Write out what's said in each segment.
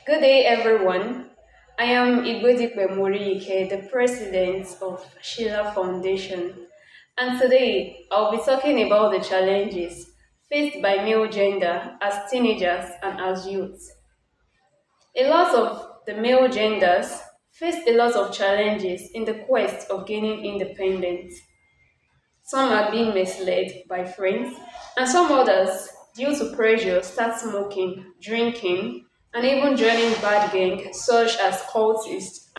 Good day, everyone. I am Igwedipe Moriyike, the president of Sheila Foundation. And today, I'll be talking about the challenges faced by male gender as teenagers and as youths. A lot of the male genders face a lot of challenges in the quest of gaining independence. Some are being misled by friends, and some others, due to pressure, start smoking, drinking, and even joining bad gangs such as cultists.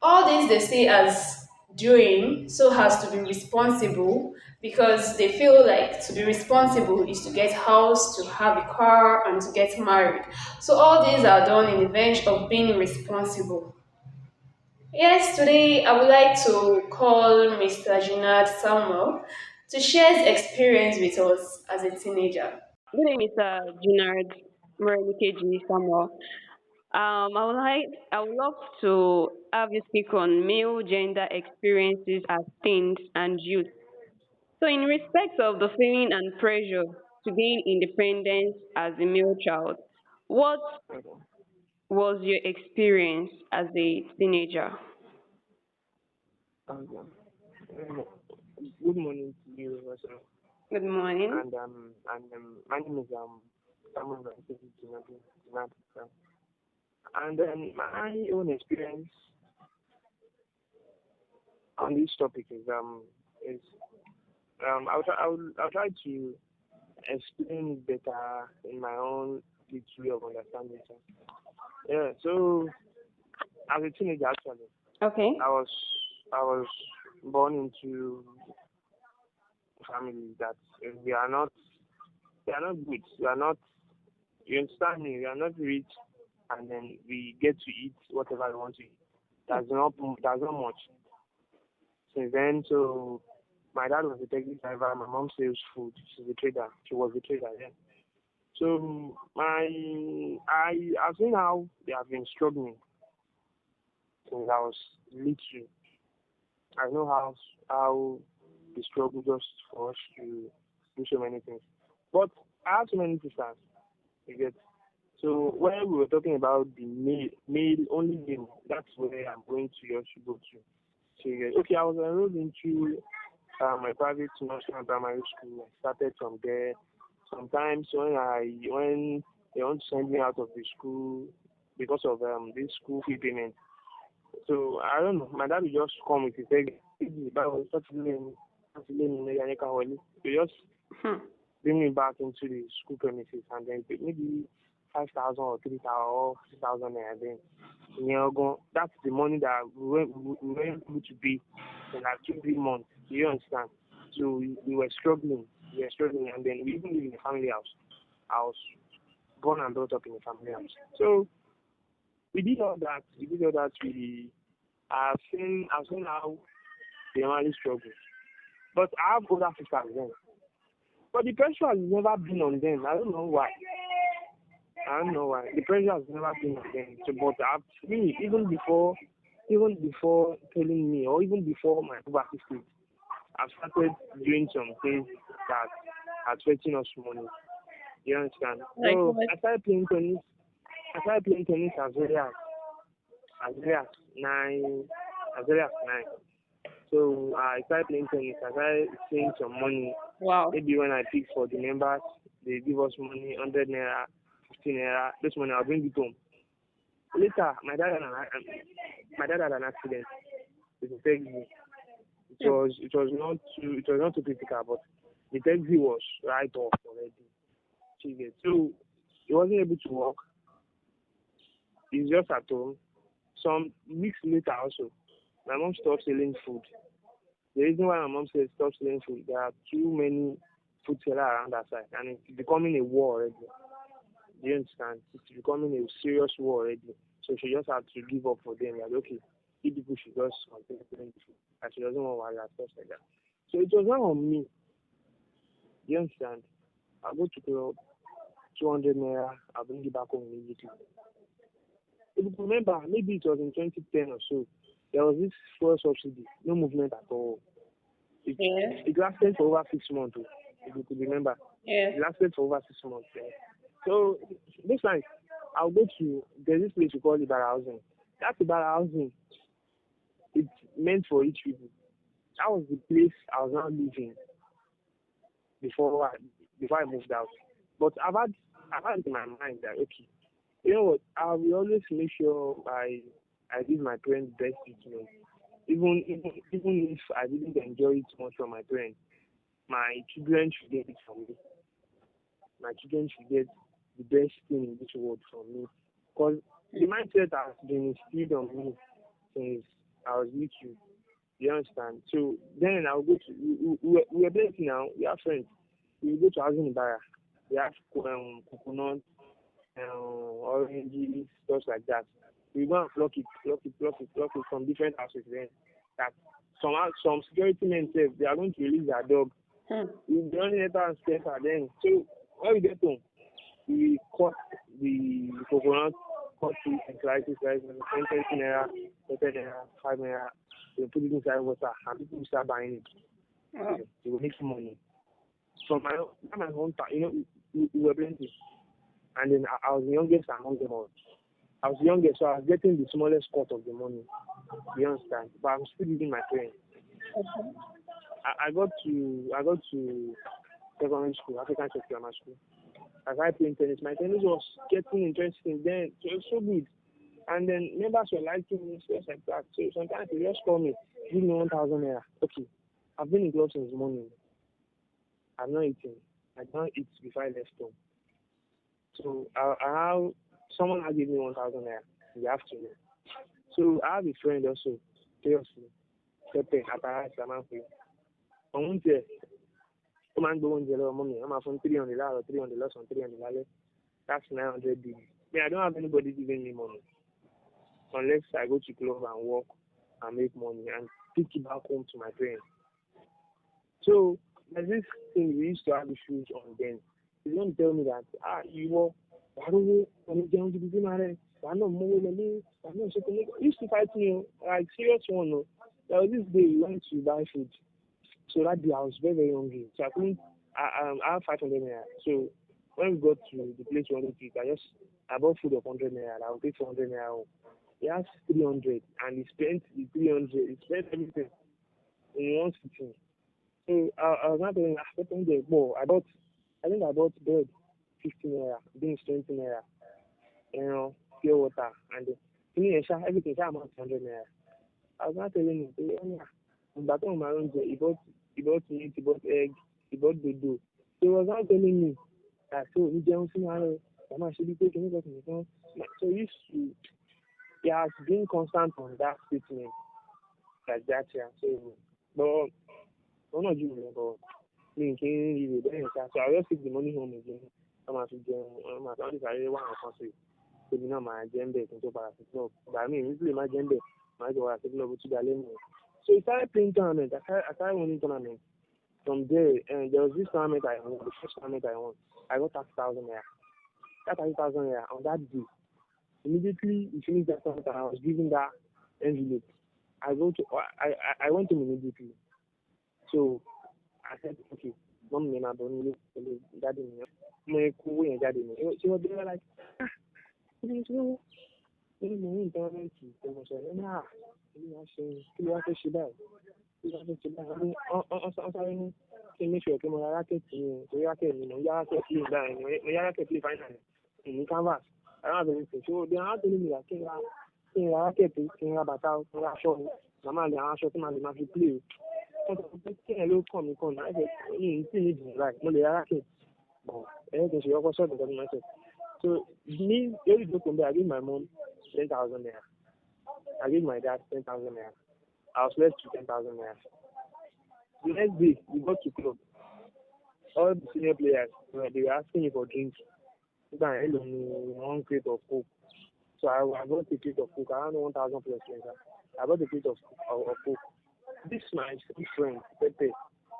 All this they see as doing so as to be responsible because they feel like to be responsible is to get house, to have a car, and to get married. So all these are done in the bench of being responsible. Yes, today I would like to call Mr. Junard Samuel to share his experience with us as a teenager. Good day, Mr. Junard Morenikeji Samuel. I would love to have you speak on male gender experiences as teens and youth. So, in respect of the feeling and pressure to gain independence as a male child, what was your experience as a teenager? Um, Good morning to you also. Good morning. My name is Samuel Jinadu. And my own experience on this topic is I'll try to explain it better in my own little way of understanding. So, yeah. So as a teenager, actually, Okay. I was I was born into a family that we are not good. We are not. You understand me? We are not rich, and then we get to eat whatever we want to eat. That's not much. Since then, so my dad was a taxi driver. My mom sells food. She's a trader. She was a trader then. So I've seen how they have been struggling since I was little. I know how they struggle just for us to do so many things. But I have so many sisters. You get. So when we were talking about the male only male, that's where I'm going to also go to. So you get. Okay, I was enrolled into my private national primary school. I started from there. Sometimes when they want to send me out of the school because of this school fee payment. So I don't know. My dad will just come with his egg. They just Hmm. bring me back into the school premises and then maybe 5,000 or 3,000 or 6,000 and then that's the money that we were able to pay in like 2 3 months. You understand? So we were struggling. We were struggling and then we even live in a family house. I was born and brought up in a family house. So we did all that. We did all that. I've seen how they normally struggle. But I have older sisters then. But the pressure has never been on them. I don't know why. I don't know why. The pressure has never been on them. So, but I've me even before telling me, or even before my puberty stage, I've started doing some things that are fetching us money. You understand? Like So what? I started playing tennis. I started playing tennis as early as 9, as early as 9. So I started playing tennis. I started seeing some money. Wow. Maybe when I pick for the members, they give us money, 100 naira, 15 naira. This money I'll bring it home. Later, my dad had an accident with a taxi. Hmm. It was not too critical, but the taxi was right off already. So he wasn't able to walk. He's just at home. Some weeks later also, my mom stopped selling food. The reason why my mom says stop selling food, there are too many food sellers around that side, and it's becoming a war already. Do you understand? It's becoming a serious war already. So she just had to give up for them. Like, okay, you people should just continue selling the food. And she doesn't want to stuff like that. So it was not on me. Do you understand? I'll go to club, 200 naira, I'll bring it back home immediately. If you remember, maybe it was in 2010 or so, there was this fuel subsidy, no movement at all. It, Yes. it lasted for over 6 months, if you could remember. Yes. It lasted for over 6 months. Yeah. So, this time, I'll go to there's this place we call Ibara housing. That Ibara housing, it's meant for rich people. That was the place I was now living before I moved out. But I've had in my mind that okay, you know what, I will always make sure I give my parents best treatment. Even if I didn't enjoy it much from my parents, my children should get it from me. My children should get the best thing in this world from me. Because the mindset has been instilled on me since I was little. You understand? So then I'll go to we are plenty now. We have friends. We go to housing in Bara. We have coconut, oranges, stuff like that. We go and pluck it from different houses. Then that some security men say they are going to release their dog. Hmm. We'll be running later and later. Then so when we get home, we cut the coconut, cut it and slices, 10 naira, 30 naira, 5 naira. We put it inside water and people start buying it. Wow. They will make some money. From my hometown, we were plenty. And then I was the youngest among them all. I was the youngest, so I was getting the smallest cut of the money. You understand? But I'm still using my parents. I got to secondary school, African Church Grammar School. I started playing tennis. My tennis was getting interesting then. So it was so good. And then members were liking me, stuff like that. So sometimes they just call me, give me 1,000 naira. Okay, I've been in club since morning. I've not eaten. I don't eat before I left home. So I have someone had given me 1,000 naira in the afternoon. So I have a friend also, seriously, Pepe, Atara, Samanfu. On Wednesday, come and go on the money. I'm from 300 or 300 loss on 300 lale. That's 900 BB. Me, I don't have anybody giving me money unless I go to club and work and make money and pick it back home to my parents. So there's this thing we used to have issues on then. He's going to tell me that you were why don't you when you down to be married? Why not more than me? Why not so he used to fight me like serious one. No. There was this day we went to buy food. So that day I was very, very hungry. So I couldn't I have 500 naira. So when we got to the place we wanted to eat, I bought food of 100 naira. I will take 400 naira home. He has 300 and he spent the 300. He spent everything in one sitting. So I was not telling him, what on the more. I think I bought bread 15 naira, beans 20 naira, pure water and everything amount 100 naira. I was not telling him, but on my own he bought meat, he bought egg, he bought dodo. So he was not telling me that so he don't see how I should be taking it. So he has been constant on that statement like that, yeah. So but I'm not doing it, but me can't leave it. So I just take the money home again. I'm at least I really want to consider. So you know my agenda can go back to club. But I mean, usually my agenda, my go back to club to the lane. So I started playing tournament. I started winning tournament. From there, and there was this tournament I won, the first tournament I won. I got 30,000 naira. That 30,000 naira on that day. Immediately we finished that tournament and I was given that envelope. I went to him immediately. So I said, okay, mom name I don't daddy me. My cool and daddy me. So they were like, you know, you tournament. They were saying, nah, you have to see that. Sorry, can make sure que my racket racket finally in canvas. I don't have anything. So they are telling me that can racket can bata can show. Mama they are showing me my play. Can look come I said you need like no the racket. But everything she also said because myself. So me every day I give my mom 10,000 naira. I give my dad 10,000 naira. I was left to 10,000 naira. The next day, we got to club. All the senior players, they were asking me for drinks. Then I one crate of coke. So I bought a crate of coke. Around 1,000 plus drinks. I bought a crate of coke. This my friend, Pepe,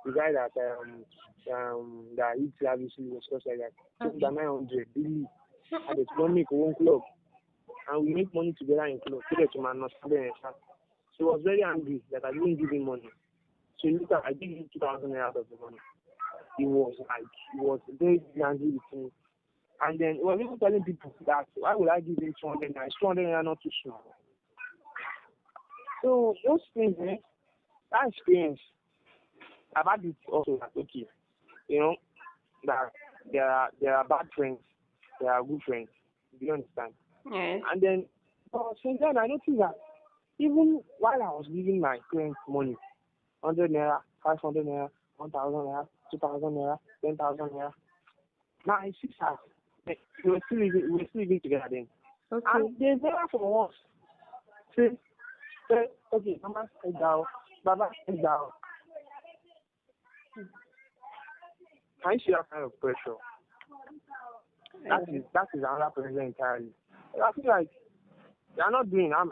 the guy that eats lavishly and stuff like that. Took the 900 daily. And they don't make one club. And we make money together in club. So he was very angry that I didn't give him money. So later I gave him 2,000 naira out of the money. He was very angry with me. And then he was even telling people that why would I give him 200 naira? Is 200 naira not too small? So those things, that experience, I've had it also that okay, you know, that there are bad friends, there are good friends. Do you understand? Yes. And then since then I noticed that even while I was giving my parents money, 100 naira, 500 naira, 1,000 naira, 2,000 naira, 10,000 naira, my sisters, we were still living together then. Okay. And they never for once say, okay, Mama, take down, Baba, take down. Can you see that kind of pressure? That is another pressure entirely. I feel like they are not doing. I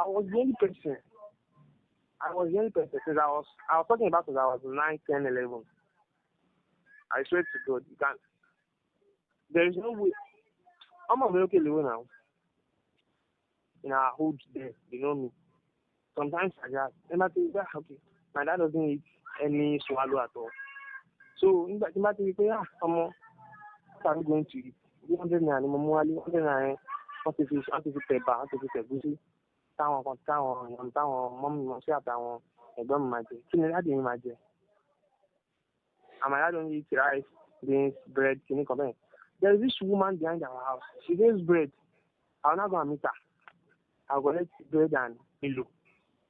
was the only person. I was the only person since I was talking about since I was 9, 10, 11. I swear to God, you can't. There is no way. I'm okay living now. In our hood there, you know me. Sometimes I just, and I think, yeah, okay, my dad doesn't eat any swallow at all. So, in that, what are we going to eat? 100 naira, 100 naira, what if it's paper, what if it's a goosey? Táwọn mọ́mí wọn sí àtàwọn ẹ̀gbọ́n mi máa jẹ. Kí ni láti mi máa jẹ? And my dad don't eat rice, beans, bread, kìíní kan bẹ́ẹ̀. There is this woman behind our house. She gives bread. I will not go and meet her. I will collect bread and Milo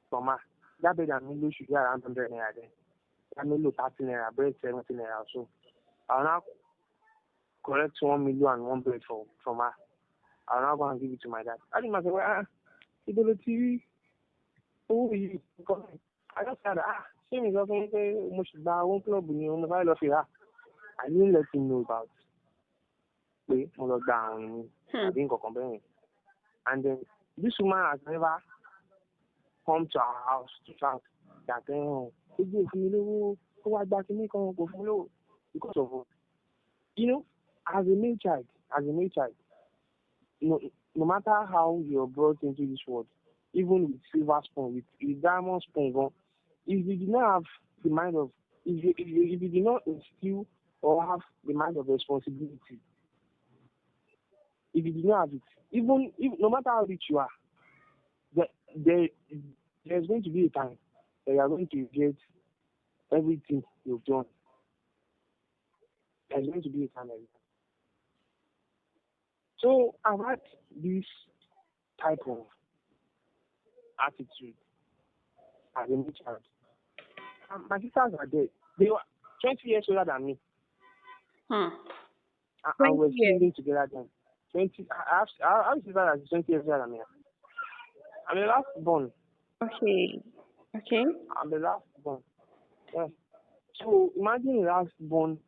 from her. That bread and Milo should be around 100 naira then. That Milo 30 naira, bread 70 naira or so. I will now collect 1 Milo and 1 bread from her. I will now go and give it to my dad. I think myself, people the TV, who are you? I just said, ṣé mi sọ fún yín pé mo ṣì gba owó club ni mo fẹ́ lọ fi rà. I didn't let him know about pé mo lọ gba àwọn ẹni àbí nǹkan kan bẹ́ẹ̀ yẹn. And then this woman has never come to our house to shout that ojú òfin mi lówó ó wá gba kíní kan kò fún mi lówó because of you know, as a male child, no matter how you're brought into this world, even with silver spoon, with diamond spoon, if you do not have the mind of, if you do not instill or have the mind of responsibility, if you do not have it, even if no matter how rich you are, there's going to be a time that you are going to get everything you've done. There's going to be a time like that. So I've had this type of attitude as a new child. My sisters are dead. They were 20 years older than me. And we're still living together then. 20. I have sisters that are 20 years older than me. I'm the last born. Okay. I'm the last born. Yeah. So imagine the last born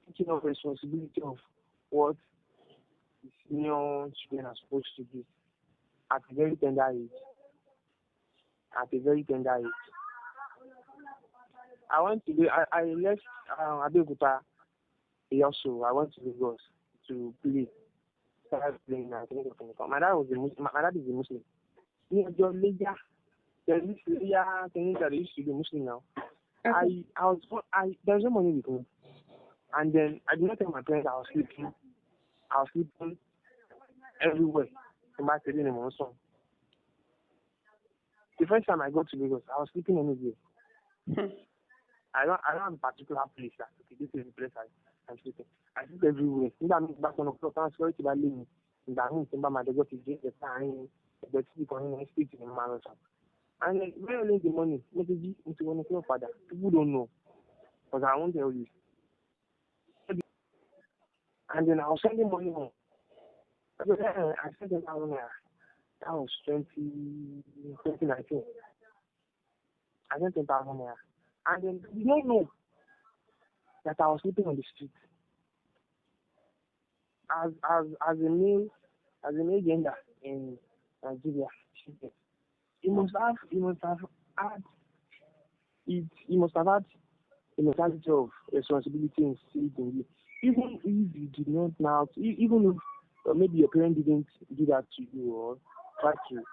taking up responsibility of what the senior children are supposed to do at a very tender age. I left Abeokuta also. I went to Lagos to play. Started playing. My dad is a Muslim. There's this thing that they used to be Muslim now. Okay. There's no money with me. And then I did not tell my parents I was sleeping everywhere in my city in Monson. The first time I got to Lagos, I was sleeping anywhere. I don't have a particular place that okay, this is the place I'm sleeping. I sleep everywhere. Nígbà míì back 1 o'clock, àwọn security bá lé mi. Ìgbà míì tí n bá máa dẹ́gbọ́ ti dé ẹ̀ka àárín ẹgbẹ́ tí kan nínú estate ní máa lọ sàn. And then very early in the morning, mo ti jí mo ti wọnú club padà. People don't know because I won't tell you. And then I was sending money home. I sent them out there. That was 2019. I sent them out there. And then you don't know that I was sleeping on the street. As a male gender in Nigeria, you must have had a mentality of responsibility instilled in you. Even if you did not now, even if maybe your parent didn't do that to you or try to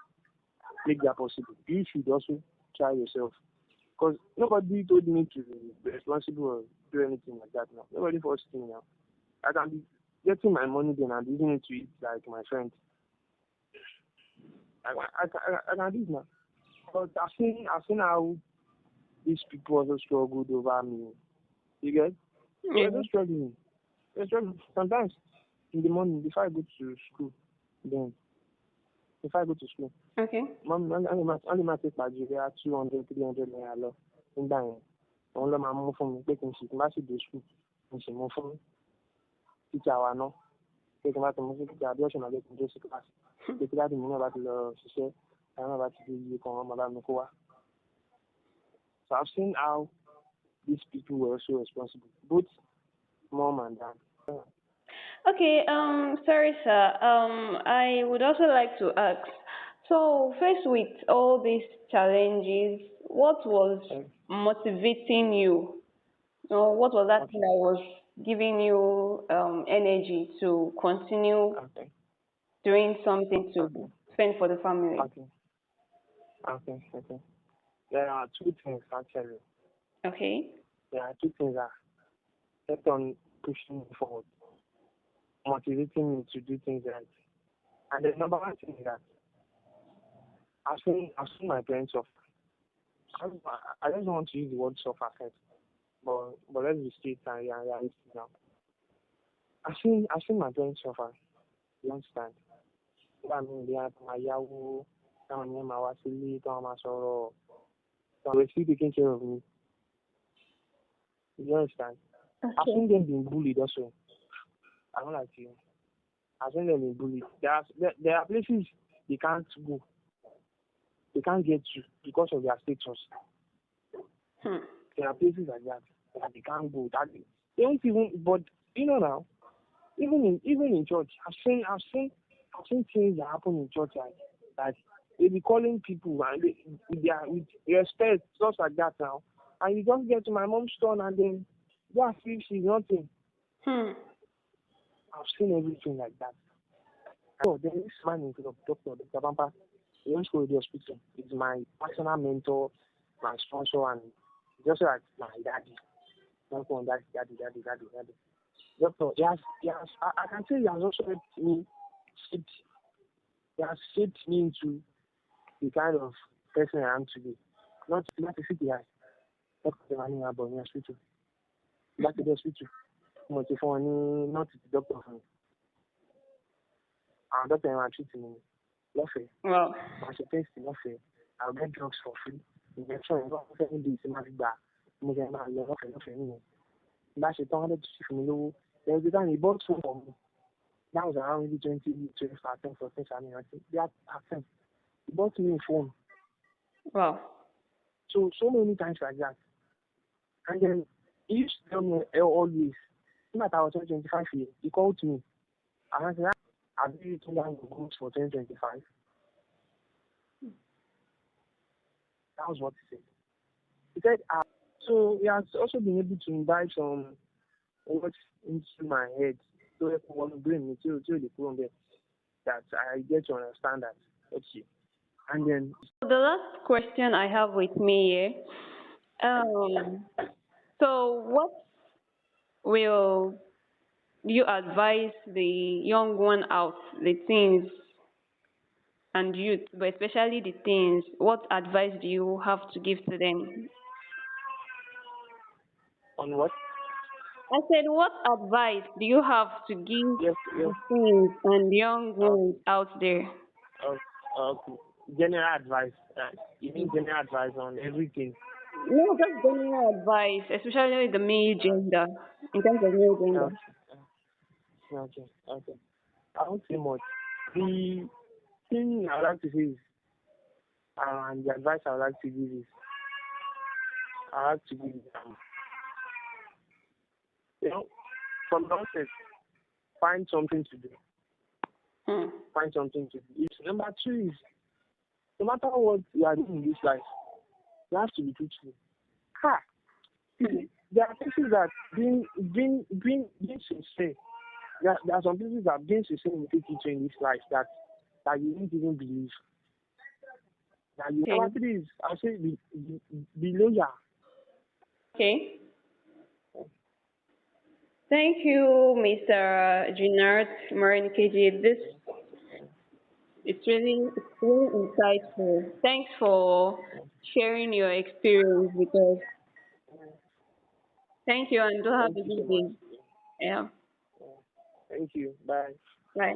make that possible, you should also try yourself. Because nobody told me to be responsible or do anything like that now. Nobody forced me now. getting my money then and using it to eat like my friends. I can do it now. But I've seen how these people also struggled over me. You get? We're Yeah. just struggling. We're struggling. Sometimes in the morning before I go to school, then before I go to school, Okay. mom only my take my jewelry 200, 300 naira lọ nígbà yẹn. Òun ló máa mú fún mi pé kí n sì má sì dé school. Mo sì mú fún títí àwa náà. Pé kí n bá ti mú sí títí àbí ọ̀sẹ̀ náà lè kí n dé sí class. Pé kí láti mú náà bá ti lọ ṣiṣẹ́, àwọn náà bá ti di iye kan wọn máa bá mi kó wá. So I've seen how these people were also responsible, both mom and dad. Okay, sorry, sir. I would also like to ask. So, faced with all these challenges, what was Okay. motivating you? Or what was that thing Okay. that was giving you energy to continue Okay. doing something to Okay. spend for the family? Okay. Okay. There are two things actually. Okay. There are two things that kept on pushing me forward, motivating me to do things right. And the number one thing is that I've seen my parents suffer. I just don't want to use the word suffer first, but let's be straight and realistic now. I've seen my parents suffer. You understand? Nígbà míì bí wọ́n máa yáwó, táwọn yẹn máa wá sílé, táwọn máa sọ̀rọ̀, they were still taking care of me. You understand? I've Okay. seen them being bullied also. I don't like you. I've seen them being bullied. There are places they can't go. They can't get to because of their status. Hmm. There are places like that they can't go. That they don't even. But now, even in church, I've seen things that happen in church like they be calling people and with respect, stuff like that now. And you just get to my mom's turn and then yeah, see she's nothing. Hmm. I've seen everything like that. So there is this man in Dr. Bampa. He went to the hospital. He's my personal mentor, my sponsor, and just like my daddy. Don't call him daddy. Doctor, I can say he has also helped me shape, he has shaped me into the kind of person I am today. Not to fit the eye. Not the money about in the hospital. Back to the hospital. Mo ti fún wọn ní not the doctor fún mi. Àwọn doctor yẹn máa treat mi lọ́fẹ̀ẹ́. Wow. Màá ṣe test lọ́fẹ̀ẹ́. I will get drugs for free. Injection yẹn lọ́wọ́ fẹ́ níbi ìsinmi àti gbà. Mo jẹ́ máa lọ lọ́fẹ̀ẹ́ nìyẹn. Bá ṣe tán, wọ́n lè tún ṣe fún mi lówó. There was a time he bought phone for me. That was around maybe 2012, 13, 14, I think. That happened. He bought me a phone. Wow. So many times like that. And then he used to tell me always, no matter I was 25 years, he called me. And I said, have you written down the goals for 2025? That was what he said. He said, so he has also been able to invite some words into my head. So if want to bring me to the problem that I get to understand that. Okay. And then The last question I have with me here. So what will you advise the young one out, the teens and youth, but especially the teens? What advice do you have to give to them? on what? I said, what advice do you have to give Yes. the teens and young ones out there? Okay. General advice. You mean general advice on everything? No, just general advice, especially the male gender, in terms of male gender. Okay. I won't say much. The thing I would like to say is, and the advice I would like to give is, I like to give, from the onset, find something to do. Hmm. Find something to do. Number two is, no matter what you are doing in this life, you have to be truthful. There are places that being sincere. There are some places that being sincere will take you to in this life that you didn't even believe. That you Okay. number three is, I'll say be loyal. Okay. Thank you, Mr. Junard Morenikeji. It's really insightful. Thanks for sharing your experience with us. Thank you, and do have Thank a you so good much. day. Yeah, Thank you. Bye. bye.